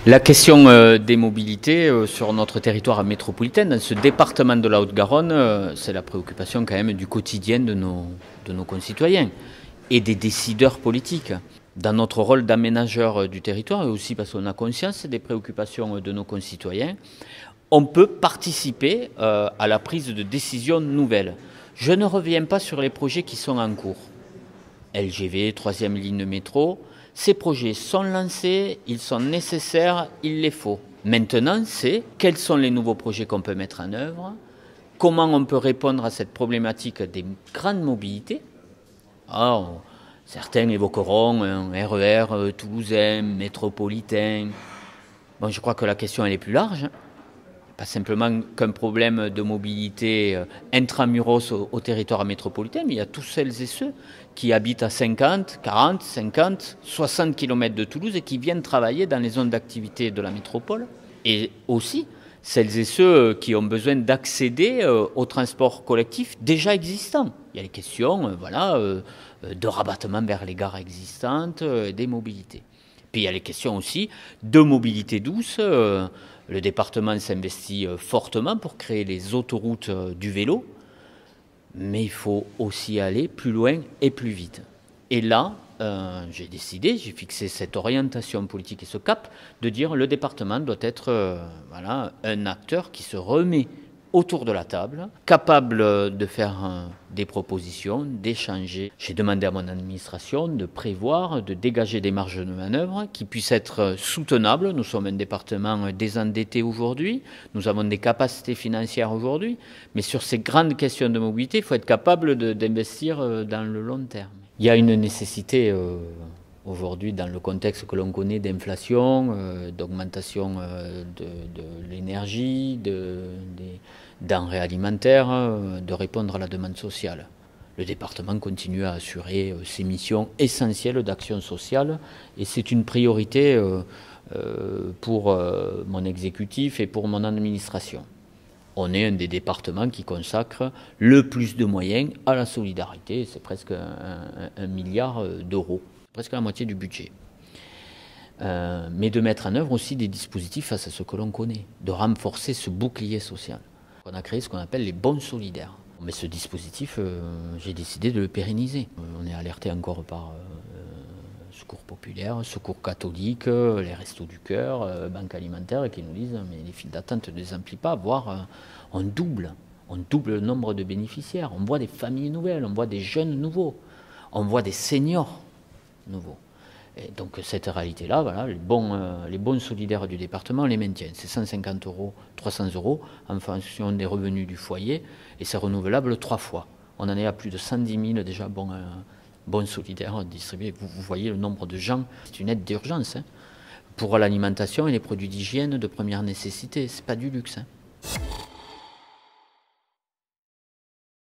La question des mobilités sur notre territoire métropolitain, dans ce département de la Haute-Garonne, c'est la préoccupation quand même du quotidien de nos concitoyens et des décideurs politiques. Dans notre rôle d'aménageur du territoire, et aussi parce qu'on a conscience des préoccupations de nos concitoyens, on peut participer à la prise de décisions nouvelles. Je ne reviens pas sur les projets qui sont en cours. LGV, 3e ligne métro, ces projets sont lancés, ils sont nécessaires, il les faut. Maintenant, c'est quels sont les nouveaux projets qu'on peut mettre en œuvre, comment on peut répondre à cette problématique des grandes mobilités. Alors, certains évoqueront un RER toulousain, métropolitain. Bon, je crois que la question elle est plus large. Pas simplement qu'un problème de mobilité intramuros au territoire métropolitain, mais il y a tous celles et ceux qui habitent à 50, 40, 50, 60 km de Toulouse et qui viennent travailler dans les zones d'activité de la métropole. Et aussi celles et ceux qui ont besoin d'accéder au transport collectif déjà existant. Il y a les questions de rabattement vers les gares existantes, des mobilités. Puis il y a les questions aussi de mobilité douce. Le département s'investit fortement pour créer les autoroutes du vélo, mais il faut aussi aller plus loin et plus vite. Et là, j'ai fixé cette orientation politique et ce cap de dire que le département doit être un acteur qui se remet autour de la table, capable de faire des propositions, d'échanger. J'ai demandé à mon administration de prévoir, de dégager des marges de manœuvre qui puissent être soutenables. Nous sommes un département désendetté aujourd'hui, nous avons des capacités financières aujourd'hui, mais sur ces grandes questions de mobilité, il faut être capable d'investir dans le long terme. Il y a une nécessité aujourd'hui, dans le contexte que l'on connaît d'inflation, d'augmentation de l'énergie, des denrées alimentaires, de répondre à la demande sociale. Le département continue à assurer ses missions essentielles d'action sociale et c'est une priorité pour mon exécutif et pour mon administration. On est un des départements qui consacre le plus de moyens à la solidarité, c'est presque 1 milliard d'euros, presque la moitié du budget. Mais de mettre en œuvre aussi des dispositifs face à ce que l'on connaît, de renforcer ce bouclier social. On a créé ce qu'on appelle les bons solidaires. Mais ce dispositif, j'ai décidé de le pérenniser. On est alerté encore par Secours populaire, Secours catholique, les Restos du Cœur, Banque alimentaire, qui nous disent mais les files d'attente ne les emplit pas, voire on double le nombre de bénéficiaires. On voit des familles nouvelles, on voit des jeunes nouveaux, on voit des seniors nouveaux. Et donc cette réalité-là, les bons solidaires du département, on les maintient. C'est 150 €, 300 € en fonction des revenus du foyer et c'est renouvelable 3 fois. On en est à plus de 110 000 déjà bons solidaires distribués. Vous voyez le nombre de gens, c'est une aide d'urgence pour l'alimentation et les produits d'hygiène de première nécessité. Ce n'est pas du luxe.